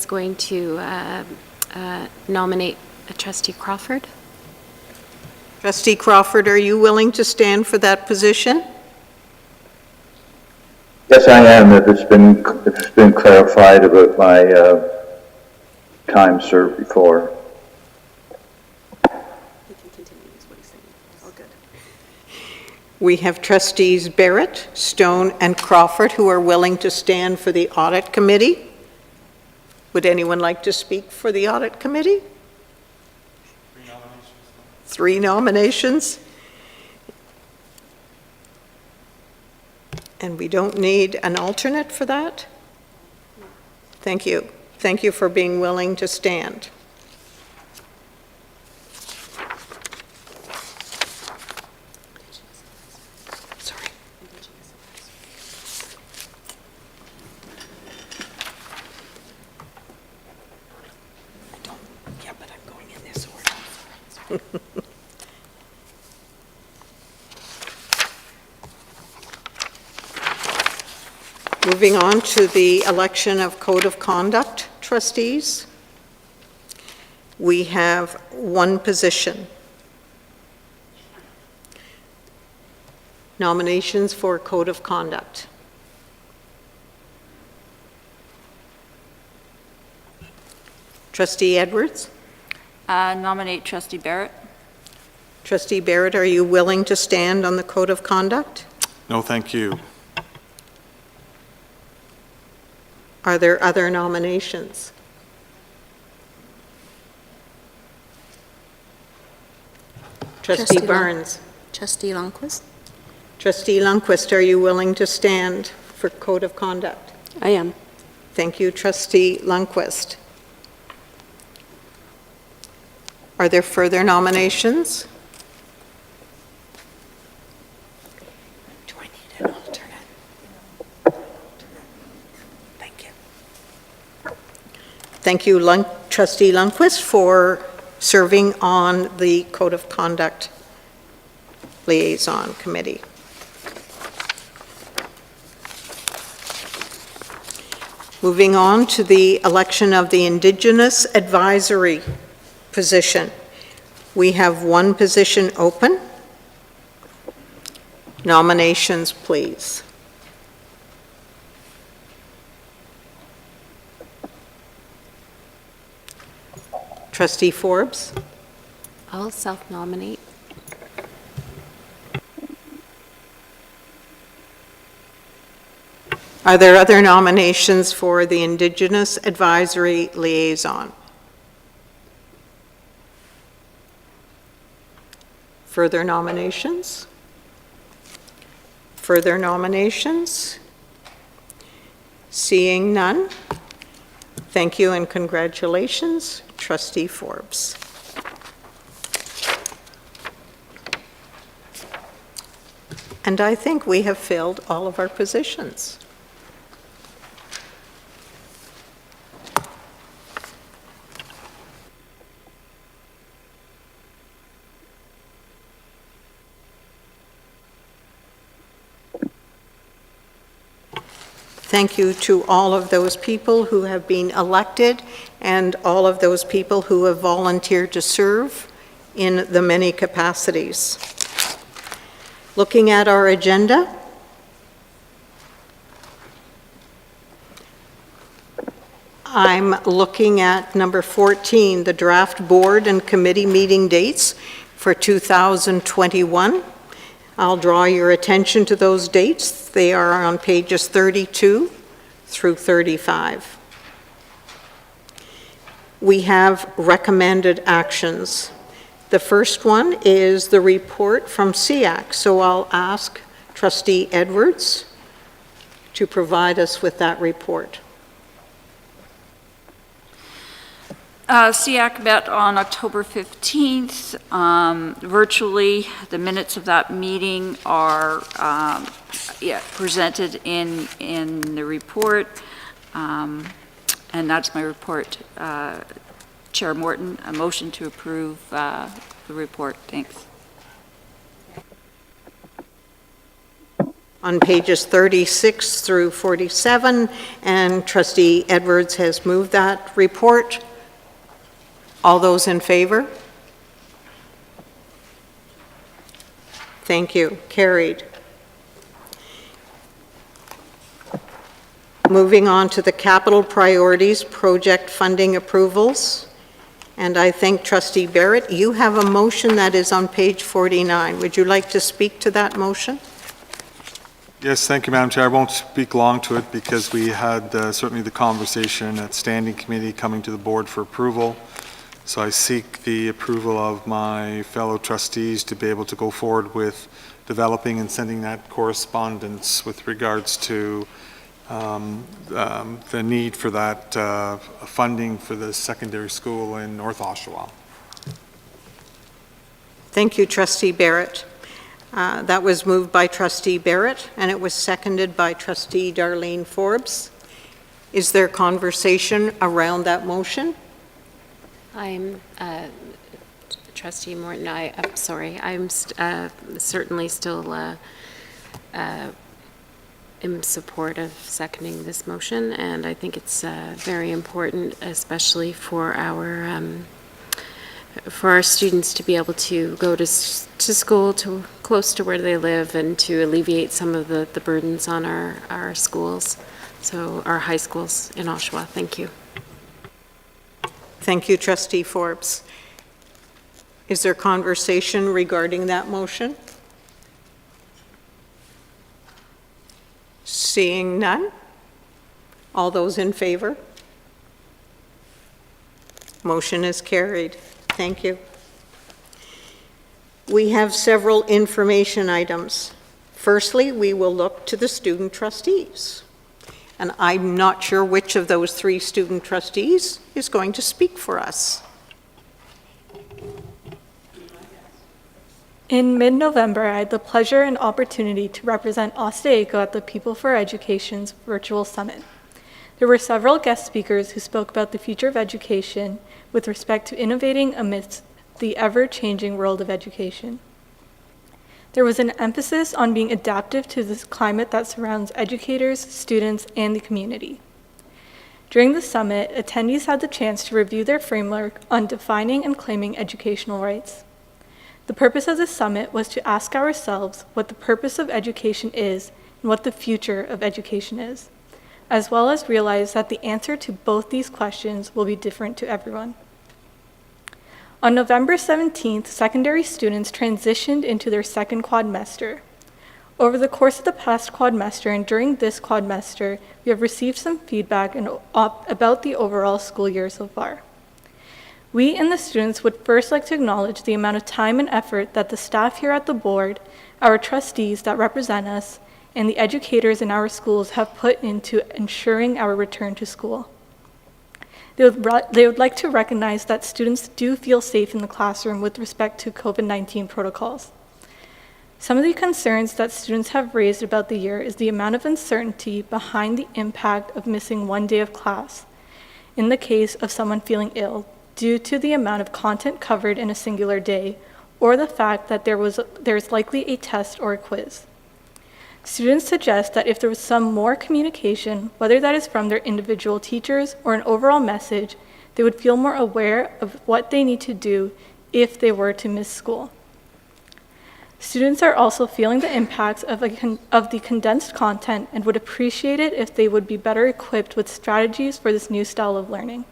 going to nominate Trustee Crawford. Trustee Crawford, are you willing to stand for that position? Yes, I am, if it's been clarified about my time served before. We have Trustees Barrett, Stone, and Crawford who are willing to stand for the Audit Committee. Would anyone like to speak for the Audit Committee? 3 nominations. And we don't need an alternate for that? Thank you. Thank you for being willing to stand. Sorry. Yeah, but I'm going in this order. Moving on to the election of Code of Conduct trustees. We have 1 position. Nominations for Code of Conduct. Trustee Edwards? Nominate Trustee Barrett. Trustee Barrett, are you willing to stand on the Code of Conduct? No, thank you. Are there other nominations? Trustee Barnes. Trustee Lundquist. Trustee Lundquist, are you willing to stand for code of conduct? I am. Thank you, Trustee Lundquist. Are there further nominations? Do I need an alternate? Thank you. Thank you, Trustee Lundquist, for serving on the Code of Conduct Liaison Committee. Moving on to the election of the Indigenous Advisory position. We have one position open. Nominations, please. Trustee Forbes? I'll self-nominate. Are there other nominations for the Indigenous Advisory Liaison? Further nominations? Further nominations? Seeing none, thank you and congratulations, Trustee Forbes. And I think we have filled all of our positions. Thank you to all of those people who have been elected and all of those people who have volunteered to serve in the many capacities. Looking at our agenda, I'm looking at number 14, the draft board and committee meeting dates for 2021. I'll draw your attention to those dates. They are on pages 32 through 35. We have recommended actions. The first one is the report from SEAC, so I'll ask Trustee Edwards to provide us with that report. SEAC met on October 15th. Virtually, the minutes of that meeting are presented in the report, and that's my report. Chair Morton, a motion to approve the report. Thanks. On pages 36 through 47, and Trustee Edwards has moved that report. All those in favor? Thank you. Carried. Moving on to the capital priorities, project funding approvals. And I think Trustee Barrett, you have a motion that is on page 49. Would you like to speak to that motion? Yes, thank you, Madam Chair. I won't speak long to it because we had certainly the conversation at Standing Committee coming to the board for approval. So I seek the approval of my fellow trustees to be able to go forward with developing and sending that correspondence with regards to the need for that funding for the secondary school in North Oshawa. Thank you, Trustee Barrett. That was moved by Trustee Barrett, and it was seconded by Trustee Darlene Forbes. Is there conversation around that motion? I'm Trustee Morton. I'm sorry. I'm certainly still in support of seconding this motion, and I think it's very important, especially for our students to be able to go to school close to where they live and to alleviate some of the burdens on our schools, so our high schools in Oshawa. Thank you. Thank you, Trustee Forbes. Is there conversation regarding that motion? Seeing none? All those in favor? Motion is carried. Thank you. We have several information items. Firstly, we will look to the student trustees. And I'm not sure which of those 3 student trustees is going to speak for us. In mid-November, I had the pleasure and opportunity to represent Ostaeco at the People for Education's virtual summit. There were several guest speakers who spoke about the future of education with respect to innovating amidst the ever-changing world of education. There was an emphasis on being adaptive to this climate that surrounds educators, students, and the community. During the summit, attendees had the chance to review their framework on defining and claiming educational rights. The purpose of this summit was to ask ourselves what the purpose of education is and what the future of education is, as well as realize that the answer to both these questions will be different to everyone. On November 17th, secondary students transitioned into their second quadmester. Over the course of the past quadmester and during this quadmester, we have received some feedback about the overall school year so far. We and the students would first like to acknowledge the amount of time and effort that the staff here at the board, our trustees that represent us, and the educators in our schools have put into ensuring our return to school. They would like to recognize that students do feel safe in the classroom with respect to COVID-19 protocols. Some of the concerns that students have raised about the year is the amount of uncertainty behind the impact of missing one day of class in the case of someone feeling ill due to the amount of content covered in a singular day, or the fact that there's likely a test or a quiz. Students suggest that if there was some more communication, whether that is from their individual teachers or an overall message, they would feel more aware of what they need to do if they were to miss school. Students are also feeling the impacts of the condensed content and would appreciate it if they would be better equipped with strategies for this new style of learning.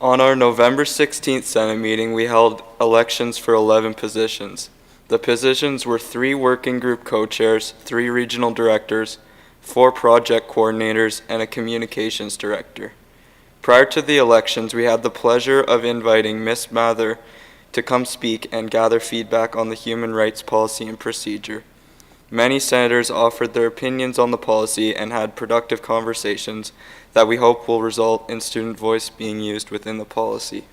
On our November 16th Senate meeting, we held elections for 11 positions. The positions were 3 working group co-chairs, 3 regional directors, 4 project coordinators, and a communications director. Prior to the elections, we had the pleasure of inviting Ms. Mather to come speak and gather feedback on the human rights policy and procedure. Many senators offered their opinions on the policy and had productive conversations that we hope will result in student voice being used within the policy.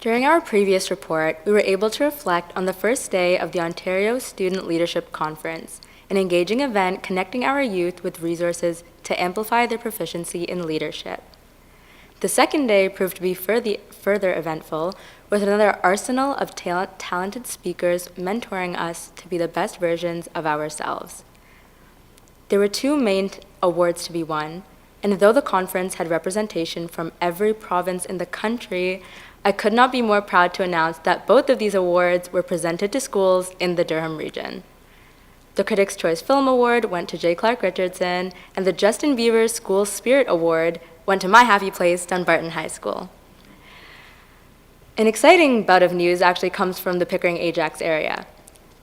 During our previous report, we were able to reflect on the first day of the Ontario Student Leadership Conference, an engaging event connecting our youth with resources to amplify their proficiency in leadership. The second day proved to be further eventful, with another arsenal of talented speakers mentoring us to be the best versions of ourselves. There were 2 main awards to be won, and though the conference had representation from every province in the country, I could not be more proud to announce that both of these awards were presented to schools in the Durham region. The Critics' Choice Film Award went to J. Clark Richardson, and the Justin Bieber School Spirit Award went to my happy place, Dunbarton High School. An exciting bout of news actually comes from the Pickering-Ajax area.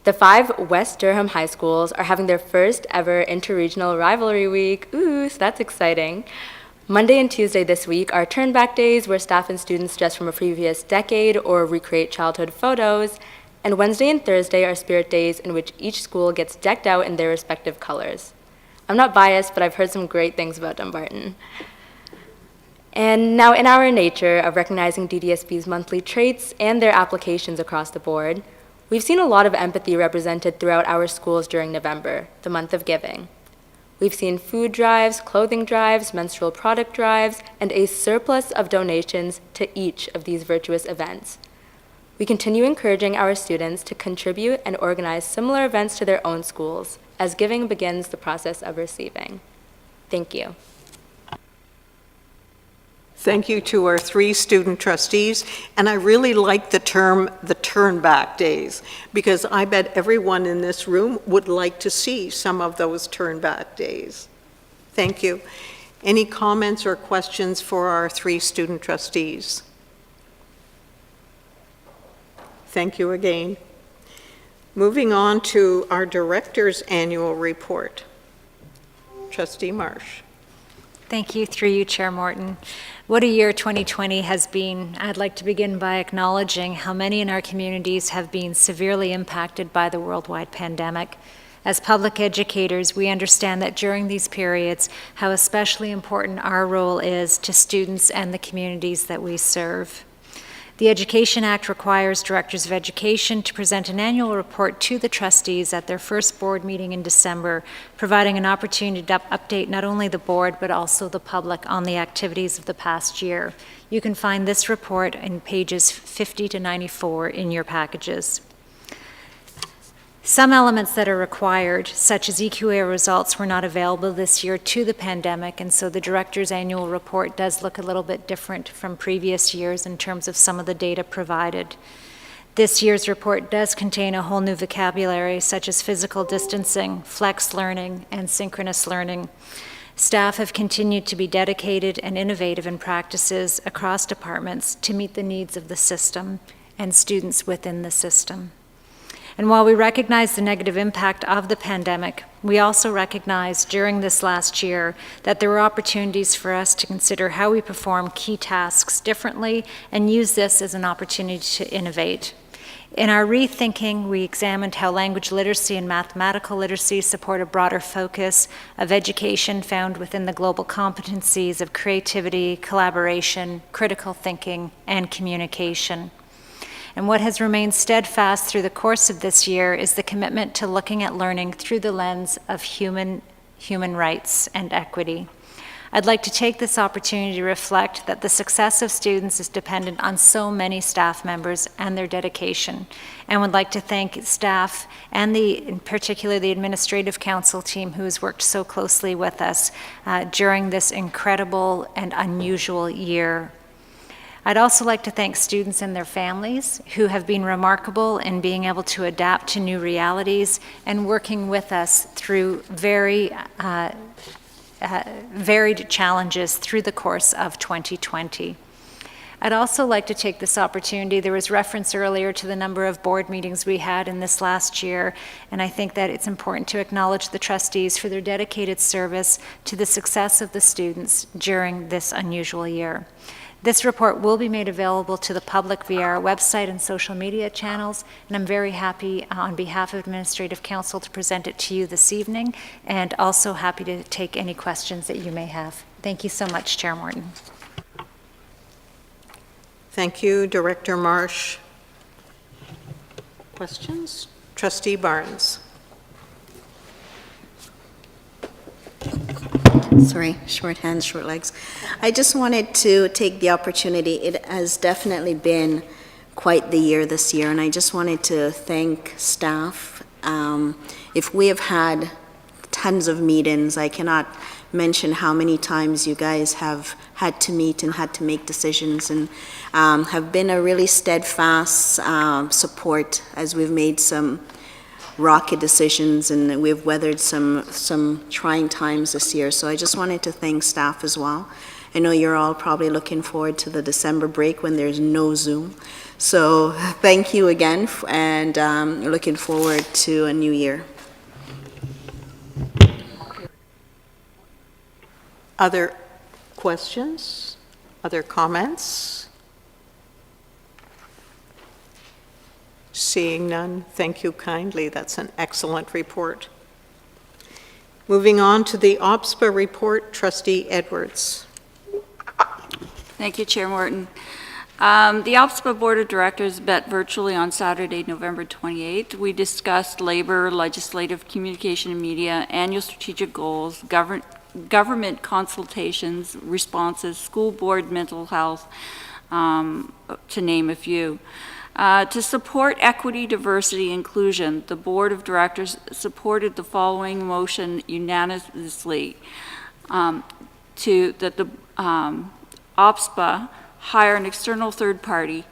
The 5 West Durham high schools are having their first ever interregional rivalry week. Ooh, so that's exciting. Monday and Tuesday this week are turn-back days where staff and students dress from a previous decade or recreate childhood photos, and Wednesday and Thursday are spirit days in which each school gets decked out in their respective colors. I'm not biased, but I've heard some great things about Dumbarton. And now in our nature of recognizing DDSB's monthly traits and their applications across the board, we've seen a lot of empathy represented throughout our schools during November, the month of giving. We've seen food drives, clothing drives, menstrual product drives, and a surplus of donations to each of these virtuous events. We continue encouraging our students to contribute and organize similar events to their own schools, as giving begins the process of receiving. Thank you. Thank you to our 3 student trustees, and I really like the term, the turn-back days, because I bet everyone in this room would like to see some of those turn-back days. Thank you. Any comments or questions for our 3 student trustees? Thank you again. Moving on to our director's annual report. Trustee Marsh. Thank you, through you, Chair Morton. What a year 2020 has been. I'd like to begin by acknowledging how many in our communities have been severely impacted by the worldwide pandemic. As public educators, we understand that during these periods, how especially important our role is to students and the communities that we serve. The Education Act requires directors of education to present an annual report to the trustees at their first board meeting in December, providing an opportunity to update not only the board but also the public on the activities of the past year. You can find this report in pages 50 to 94 in your packages. Some elements that are required, such as EQA results, were not available this year to the pandemic, and so the director's annual report does look a little bit different from previous years in terms of some of the data provided. This year's report does contain a whole new vocabulary, such as physical distancing, flex learning, and synchronous learning. Staff have continued to be dedicated and innovative in practices across departments to meet the needs of the system and students within the system. And while we recognize the negative impact of the pandemic, we also recognize during this last year that there were opportunities for us to consider how we perform key tasks differently and use this as an opportunity to innovate. In our rethinking, we examined how language literacy and mathematical literacy support a broader focus of education found within the global competencies of creativity, collaboration, critical thinking, and communication. And what has remained steadfast through the course of this year is the commitment to looking at learning through the lens of human rights and equity. I'd like to take this opportunity to reflect that the success of students is dependent on so many staff members and their dedication, and would like to thank staff and in particular the administrative council team who has worked so closely with us during this incredible and unusual year. I'd also like to thank students and their families who have been remarkable in being able to adapt to new realities and working with us through varied challenges through the course of 2020. I'd also like to take this opportunity, there was reference earlier to the number of board meetings we had in this last year, and I think that it's important to acknowledge the trustees for their dedicated service to the success of the students during this unusual year. This report will be made available to the public via our website and social media channels, and I'm very happy on behalf of Administrative Council to present it to you this evening, and also happy to take any questions that you may have. Thank you so much, Chair Morton. Thank you, Director Marsh. Questions? Trustee Barnes. Sorry, short hands, short legs. I just wanted to take the opportunity. It has definitely been quite the year this year, and I just wanted to thank staff. If we have had tons of meetings, I cannot mention how many times you guys have had to meet and had to make decisions, and have been a really steadfast support as we've made some rocky decisions, and we've weathered some trying times this year. So I just wanted to thank staff as well. I know you're all probably looking forward to the December break when there's no Zoom. So thank you again, and looking forward to a new year. Other questions? Other comments? Seeing none, thank you kindly. That's an excellent report. Moving on to the OPSPA report, Trustee Edwards. Thank you, Chair Morton. The OPSPA Board of Directors met virtually on Saturday, November 28th. We discussed labor, legislative, communication and media, annual strategic goals, government consultations, responses, school board mental health, to name a few. To support equity, diversity, inclusion, the Board of Directors supported the following motion unanimously, that the OPSPA hire an external third party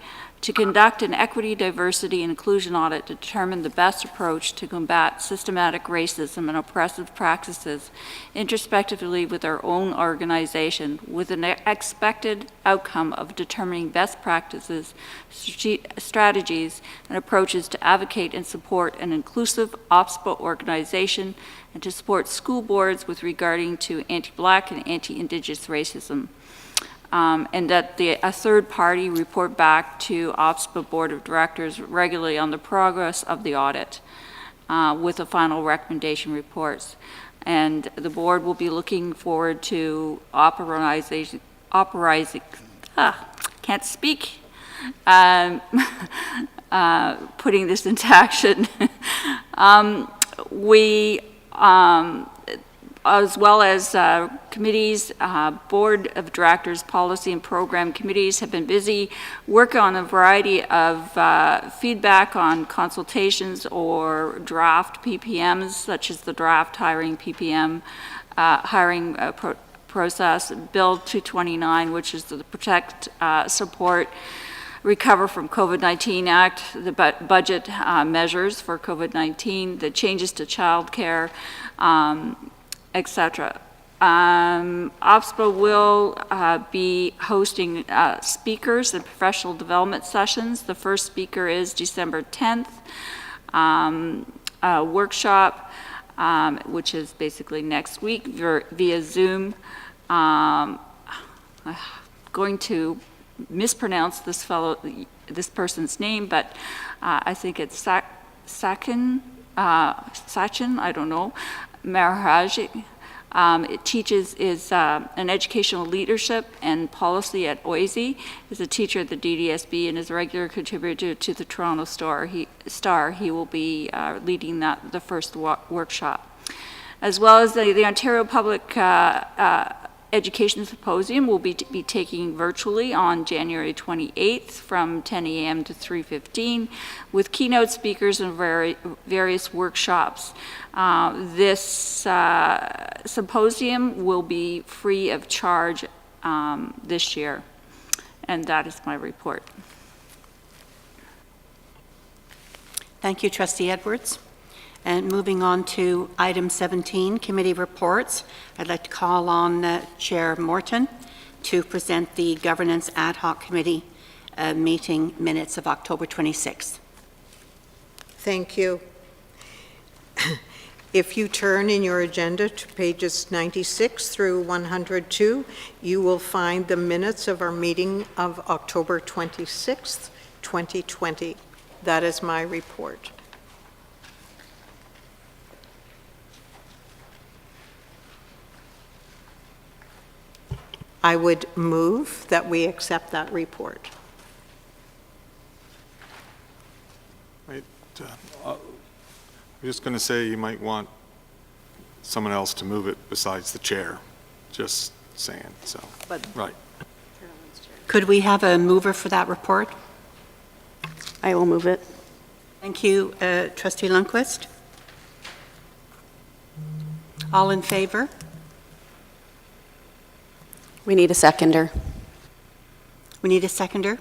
to conduct an equity, diversity, and inclusion audit to determine the best approach to combat systematic racism and oppressive practices introspectively with our own organization, with an expected outcome of determining best practices, strategies, and approaches to advocate and support an inclusive OPSPA organization and to support school boards with regarding to anti-Black and anti-Indigenous racism. And that a third party report back to OPSPA Board of Directors regularly on the progress of the audit with the final recommendation reports. And the board will be looking forward to can't speak, putting this into action. As well as committees, board of directors, policy and program committees have been busy working on a variety of feedback on consultations or draft PPMs, such as the draft hiring PPM, process, Bill 229, which is the Protect, Support, Recover from COVID-19 Act, the budget measures for COVID-19, the changes to childcare, etc. OPSPA will be hosting speakers and professional development sessions. The first speaker is December 10th, a workshop, which is basically next week via Zoom. I'm going to mispronounce this person's name, but I think it's Sachin, I don't know, Maharaj. It teaches an educational leadership and policy at OISE. He's a teacher at the DDSB and is a regular contributor to the Toronto Star. He will be leading the first workshop. As well as the Ontario Public Education Symposium will be taking virtually on January 28th from 10 a.m. to 3:15 with keynote speakers and various workshops. This symposium will be free of charge this year. And that is my report. Thank you, Trustee Edwards. And moving on to item 17, committee reports, I'd like to call on Chair Morton to present the Governance Ad Hoc Committee meeting minutes of October 26th. Thank you. If you turn in your agenda to pages 96 through 102, you will find the minutes of our meeting of October 26th, 2020. That is my report. I would move that we accept that report. Right. I'm just going to say you might want someone else to move it besides the chair. Just saying. So, right. Could we have a mover for that report? I will move it. Thank you, Trustee Lundquist. All in favor? We need a seconder. We need a seconder.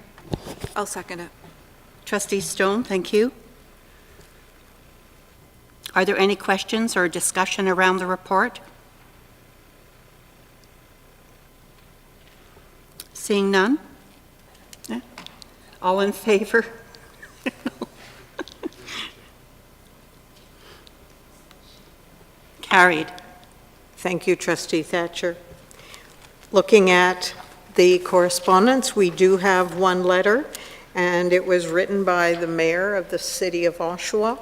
I'll second it. Trustee Stone, thank you. Are there any questions or discussion around the report? Seeing none? All in favor? Carried. Thank you, Trustee Thatcher. Looking at the correspondence, we do have one letter, and it was written by the mayor of the city of Oshawa.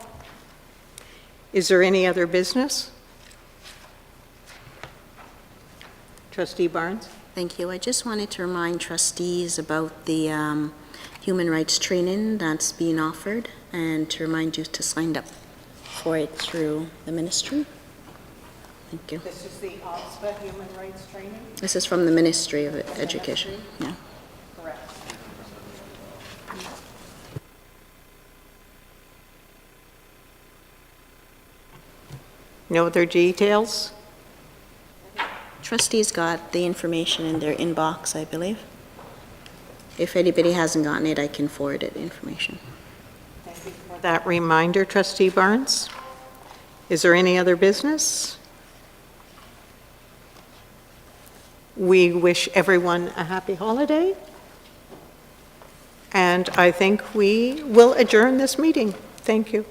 Is there any other business? Trustee Barnes? Thank you. I just wanted to remind trustees about the human rights training that's being offered and to remind you to sign up for it through the ministry. Thank you. This is the OPSPA human rights training? This is from the Ministry of Education. Yeah. Correct. No other details? Trustees got the information in their inbox, I believe. if anybody hasn't gotten it, I can forward it information. Thank you for that reminder, Trustee Barnes. Is there any other business? We wish everyone a happy holiday. And I think we will adjourn this meeting. Thank you.